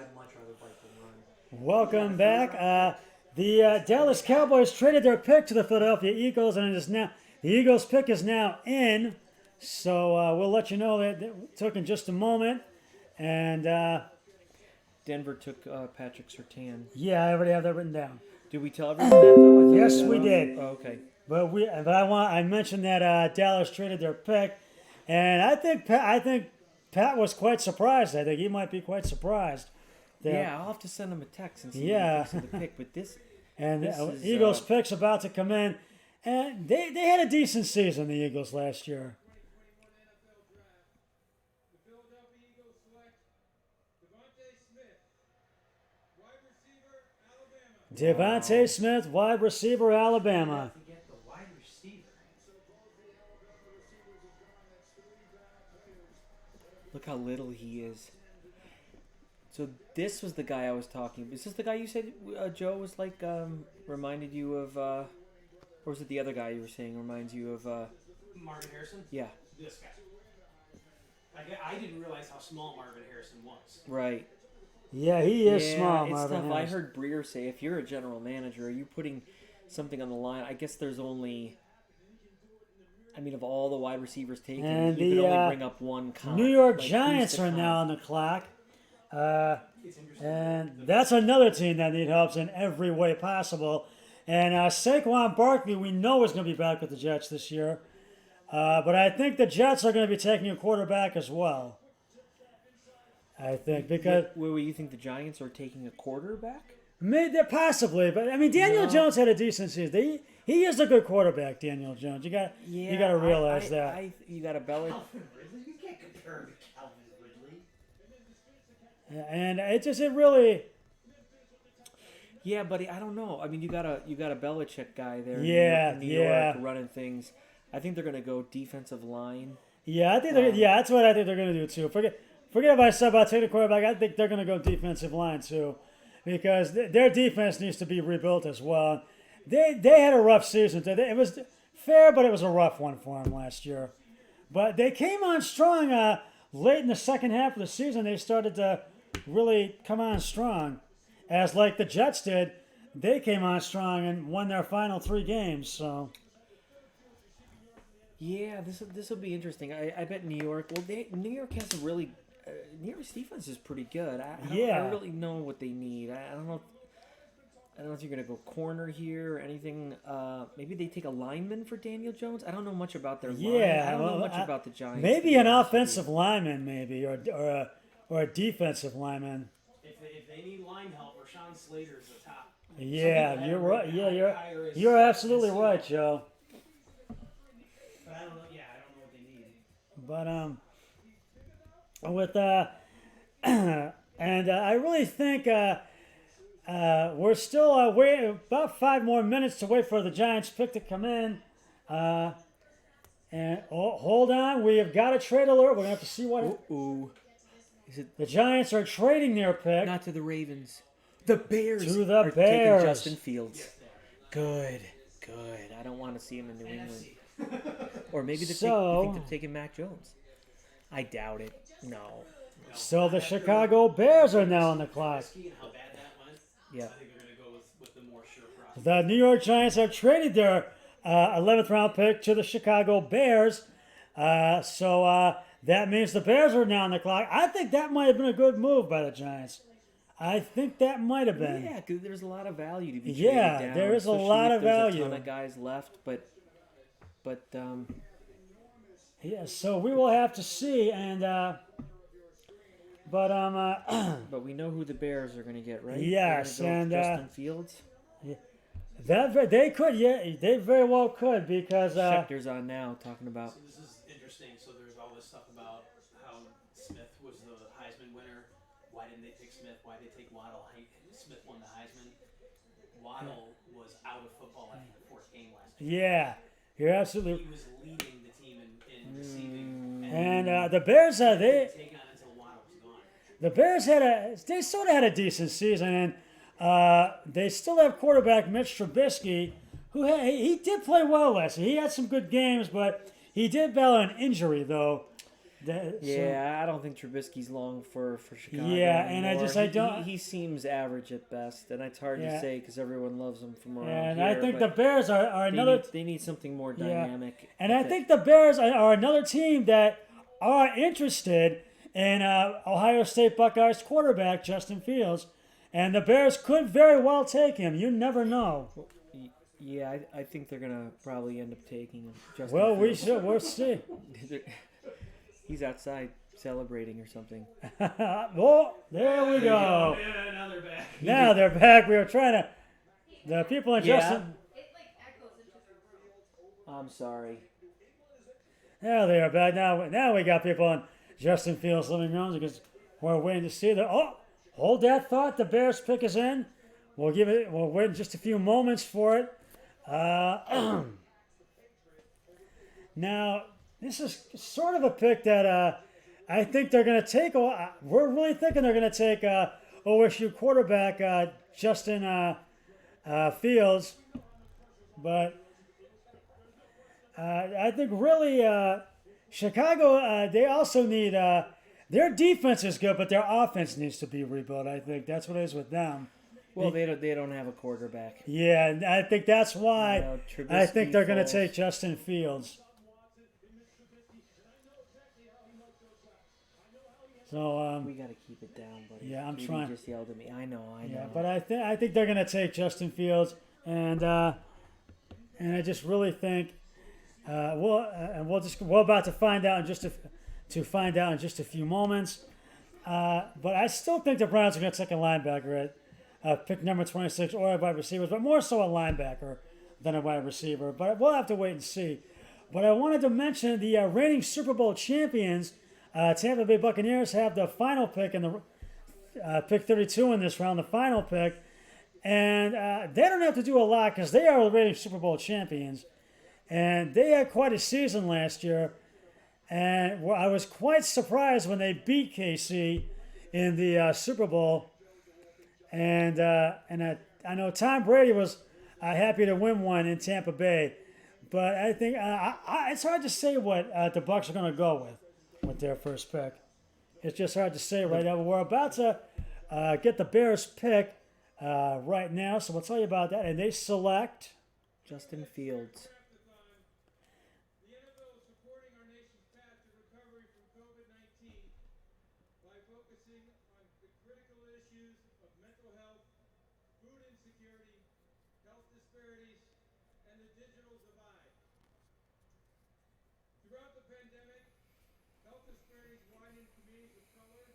I'd much rather bike than run. Welcome back. The Dallas Cowboys traded their pick to the Philadelphia Eagles, and it is now the Eagles' pick is now in. So we'll let you know that it took in just a moment. And Denver took Patrick Surtain. yeah, I already have that written down. Did we tell everyone that though? I thought Yes, got we off. did. Oh, okay. But I mentioned that Dallas traded their pick, and I think Pat was quite surprised. I think he might be quite surprised. Yeah, I'll have to send him a text and see Yeah. what he thinks of the pick. But this, And This the is, Eagles pick's about to come in, and they had a decent season. The Eagles last year. Devontae Smith, wide receiver, Alabama. Forget the wide receiver. look how little he is. So this was the guy I was talking. Is this the guy you said Joe was like reminded you of, or was it the other guy you were saying reminds you of? Marvin Harrison? Yeah, This guy. I didn't realize how small Marvin Harrison was. right. Yeah, he is Yeah, small, it's Marvin tough. I Harrison. heard Breer say if you're a general manager, are you putting something on the line? I guess there's only. I mean, of all the wide receivers taken, And you the, could only bring up one comp. New York Like, who's Giants the are comp? now on the clock. It's interesting. And that's another team that need help in every way possible. And Saquon Barkley, we know is going to be back with the Jets this year. But I think the Jets are going to be taking a quarterback as well. I think because Wait, you think the Giants are taking a quarterback? maybe possibly, but I mean Daniel No. Jones had a decent season. He is a good quarterback, Daniel Jones. You got to realize that. You got to Belichick. Calvin Ridley? You can't compare him to Calvin Ridley. And it really. Yeah, buddy. I don't know. I mean, you got a Belichick guy there. Yeah, in New yeah. York running things. I think they're gonna go defensive line. Yeah, I think that's what I think they're going to do too. Forget if I said about taking a quarterback. I think they're going to go defensive line too, because their defense needs to be rebuilt as well. They had a rough season. It was fair, but it was a rough one for them last year. But they came on strong late in the second half of the season. They started to really come on strong, as like the Jets did. They came on strong and won their final 3 games. So. Yeah, this will be interesting. I bet New York. Well, New York has a really. New York's defense is pretty good. I don't really know what they need. I don't know. I don't know if you're gonna go corner here or anything. Maybe they take a lineman for Daniel Jones. I don't know much about their line. Yeah, I don't know well, much about the Giants. Maybe to be an honest with you. offensive lineman, maybe, or a defensive lineman. If they need line help, Rashawn Slater's the top. Yeah, you're right. Yeah, Higher is- you're absolutely is- right, Joe. But I don't know. Yeah, I don't know what they need. But with and I really think we're still waiting about 5 more minutes to wait for the Giants pick to come in. And hold on, we have got a trade alert. We're gonna have to see what Ooh. Is it the Giants are trading their pick. not to the Ravens? The Bears To the are Bears. taking Justin Fields. Good. I don't want to see him in New England. Or maybe you think they're taking Mac Jones. I doubt it. No. So the Chicago Bears are now on the clock. Risky and how bad that went. Yeah. I think they're going to go with the more sure prospect. The New York Giants have traded their 11th round pick to the Chicago Bears. So that means the Bears are now on the clock. I think that might have been a good move by the Giants. I think that might have been. Yeah, because there's a lot of value to be Yeah, traded down. there is a especially lot if of there's value. A ton of guys left, but Yeah, so we will have to see. And but we know who the Bears are going to get, right? Yes, They're gonna and, go with Justin Fields. that they could, yeah, they very well could because Schefter's on now talking about. So this is interesting. So there's all this stuff about how Smith was the Heisman winner. Why didn't they pick Smith? Why did they take Waddle? Smith won the Heisman. Waddle was out of football after the 4th game last year. yeah, you're absolutely. He was leading the team in receiving. And the Bears, they. Take on until Waddle was gone. The Bears they sort of had a decent season, and they still have quarterback Mitch Trubisky, who he did play well last year. He had some good games, but he did battle an injury though. Yeah, I don't think Trubisky's long for Chicago. Yeah, and anymore. I don't. He seems average at best, and it's hard to say because everyone loves him from around And here. I think the Bears are another. They need something more dynamic. And I think the Bears are another team that are interested in Ohio State Buckeyes quarterback Justin Fields, and the Bears could very well take him. You never know. Yeah, I think they're gonna probably end up taking him. Justin Well, Fields. we'll see. He's outside celebrating or something. Oh, there we go. Yeah, now they're back. Now they're back. We were trying to. The people in Yeah. Justin. I'm sorry. Now they are back. Now we got people in Justin Fields' living rooms because we're waiting to see the. Oh, hold that thought. The Bears pick is in. We'll wait just a few moments for it. Now, this is sort of a pick that I think they're going to take. We're really thinking they're going to take OSU quarterback Justin Fields. But I think really Chicago, they also need, their defense is good, but their offense needs to be rebuilt. I think that's what it is with them. Well, they don't have a quarterback. Yeah, and I think that's why I think they're going to take Justin Fields. So we got to keep it down, buddy. Yeah, I'm Katie trying. Just yelled at me. I know. Yeah, but I think they're going to take Justin Fields, and I just really think we're about to find out in just a few moments. But I still think the Browns are going to take a linebacker at pick number 26 or a wide receiver, but more so a linebacker than a wide receiver. But we'll have to wait and see. But I wanted to mention the reigning Super Bowl champions, Tampa Bay Buccaneers, have the final pick in the pick 32 in this round, the final pick. And they don't have to do a lot because they are the reigning Super Bowl champions. And they had quite a season last year. And I was quite surprised when they beat KC in the Super Bowl. And I know Tom Brady was happy to win one in Tampa Bay. But I think it's hard to say what the Bucs are going to go with their first pick. It's just hard to say right now. We're about to get the Bears pick right now, so we'll tell you about that. And they select Justin Fields. The NFL is supporting our nation's path to recovery from COVID-19 by focusing on the critical issues of mental health, food insecurity, health disparities, and the digital divide. Throughout the pandemic, health disparities widened in communities of color,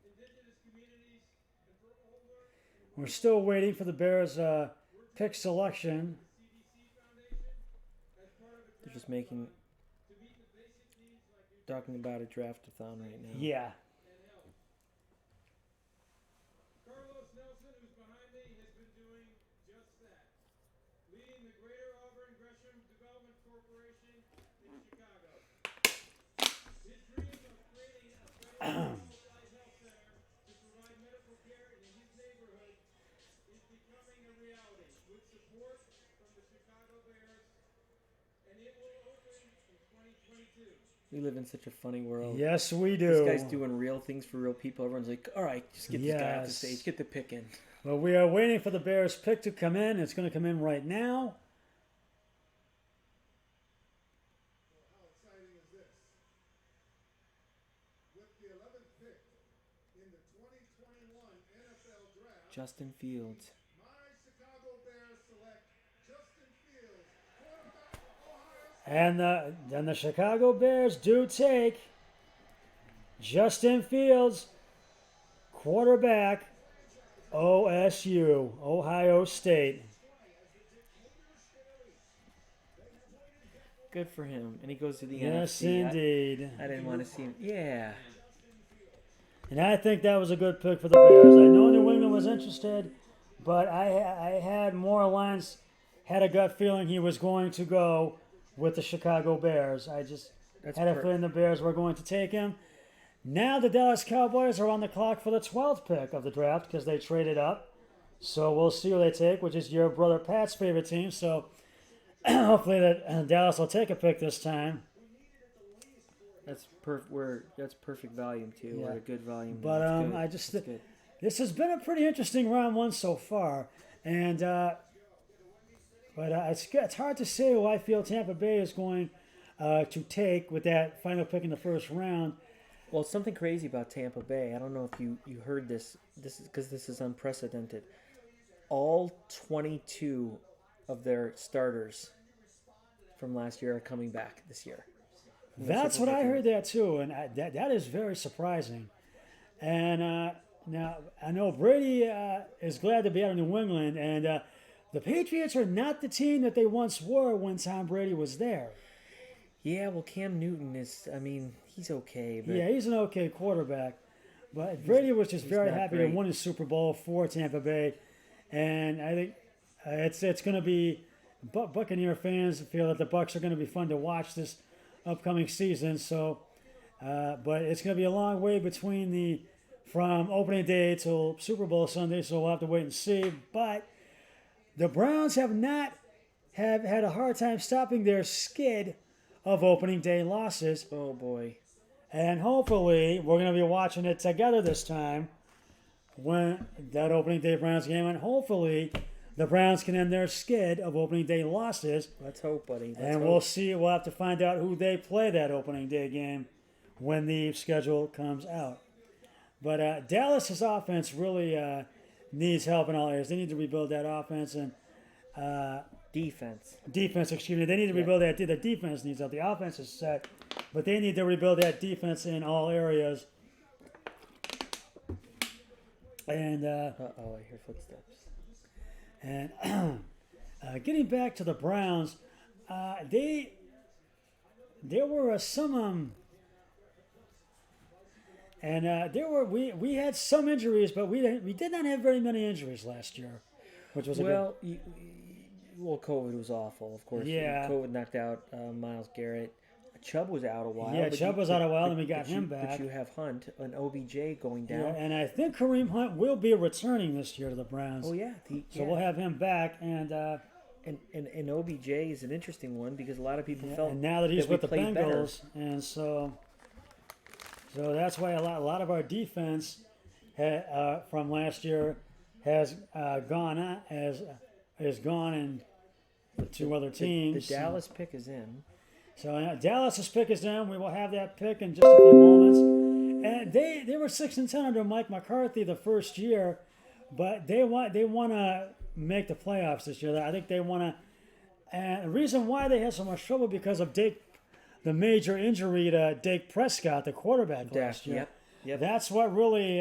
indigenous communities, and for older and we're still waiting for the Bears pick selection. CDC Foundation as part of a They're just making to meet the basic needs like talking about a draft-a-thon right now. Yeah. Carlos Nelson, who's behind me, has been doing just that, leading the Greater Auburn Gresham Development Corporation in Chicago. His dream of creating a better qualified health center to provide medical care in his neighborhood is becoming a reality with support from the Chicago Bears, and it will open in 2022. We live in such a funny world. Yes, we This do. guy's doing real things for real people. Everyone's like, all right, just get this guy off the Yes. stage. Get the pick in. Well, we are waiting for the Bears pick to come in. It's going to come in right now. How exciting is this? With the 11th pick in the 2021 NFL Draft, Justin Fields. my Chicago Bears select Justin Fields, quarterback of Ohio State. And then the Chicago Bears do take Justin Fields, quarterback, OSU, Ohio State. Good for him. And he goes to the Yes, NFC. indeed. I didn't want to see him. Yeah. And I think that was a good pick for the Bears. I know New England was interested, but I had more lines, had a gut feeling he was going to go with the Chicago Bears. I just had a feeling the Bears were going to take him. Now the Dallas Cowboys are on the clock for the 12th pick of the draft because they traded up. So we'll see who they take, which is your brother Pat's favorite team. So hopefully that Dallas will take a pick this time. That's that's perfect volume too. Yeah. Or a good volume. But That's good. I just That's good. this has been a pretty interesting round one so far, and it's hard to say who I feel Tampa Bay is going to take with that final pick in the first round. Well, something crazy about Tampa Bay. I don't know if you heard this. This is because this is unprecedented. All 22 of their starters from last year are coming back this year. That's what I heard that too, and that is very surprising. And now I know Brady is glad to be out of New England, and the Patriots are not the team that they once were when Tom Brady was there. Yeah, well, Cam Newton is. I mean, he's okay, but Yeah, he's an okay quarterback, but Brady was just very not happy great. to win a Super Bowl for Tampa Bay, and I think it's going to be Buccaneer fans feel that the Bucs are going to be fun to watch this upcoming season. So, but it's going to be a long way between from opening day till Super Bowl Sunday, so we'll have to wait and see. But the Browns have had a hard time stopping their skid of opening day losses. oh boy, And hopefully, we're going to be watching it together this time when that opening day Browns game. And hopefully, the Browns can end their skid of opening day losses. let's hope, buddy. Let's And hope. we'll see. We'll have to find out who they play that opening day game when the schedule comes out. But Dallas's offense really needs help in all areas. They need to rebuild that offense and defense. defense. Excuse me. They need to rebuild that. The defense needs help. The offense is set, but they need to rebuild that defense in all areas. And Uh-oh, I hear footsteps. and getting back to the Browns, there were some we had some injuries, but we did not have very many injuries last year, which was a good. Well, COVID was awful, of course. Yeah. COVID knocked out Myles Garrett. Chubb was out a while. Yeah, but Chubb was out a while, and we got him But back. you have Hunt and OBJ going down. Yeah, and I think Kareem Hunt will be returning this year to the Browns. Oh yeah, So we'll have him back, and and OBJ is an interesting one because a lot of people felt and now that he's we with the played better. Bengals, and so that's why a lot of our defense from last year has gone in to other The teams. Dallas pick is in. So Dallas's pick is in. We will have that pick in just a few moments. And they were 6-10 under Mike McCarthy the first year, but they want to make the playoffs this year. I think they want to. And the reason why they had so much trouble because of the major injury to Dak Prescott, the quarterback last year. Yep. That's what really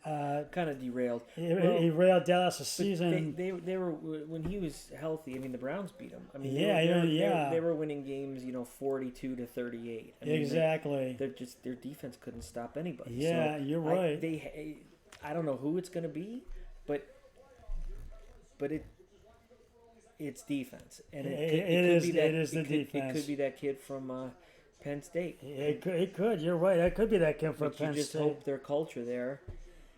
Kind of derailed. he railed Dallas' season. They were when he was healthy. I mean, the Browns beat him. I mean, Yeah, they were winning games, 42-38. I mean, Exactly. their defense couldn't stop anybody. Yeah, So you're right. I don't know who it's going to be, but it's defense, and it is the It defense. could be that kid from Penn State. It could. You're right. It could be that kid from But you Penn just State. hope their culture there.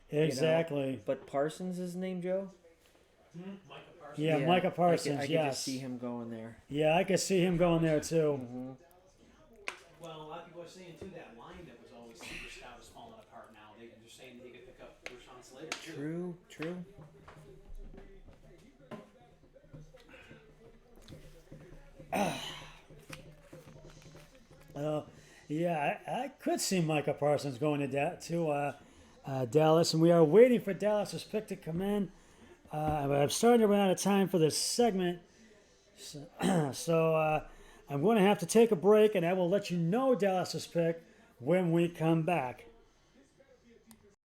Exactly. But Parsons is his name, Joe? Micah Parsons. Yeah, Micah Parsons. I could yes. just see him going there. Yeah, I could see him going there too. Mm-hmm. Well, a lot of people are saying too that line that was always super stout is falling apart now. They're saying they could pick up Rashawn Slater too. True. Yeah, I could see Micah Parsons going to Dallas, and we are waiting for Dallas's pick to come in. I'm starting to run out of time for this segment, so I'm going to have to take a break, and I will let you know Dallas's pick when we come back.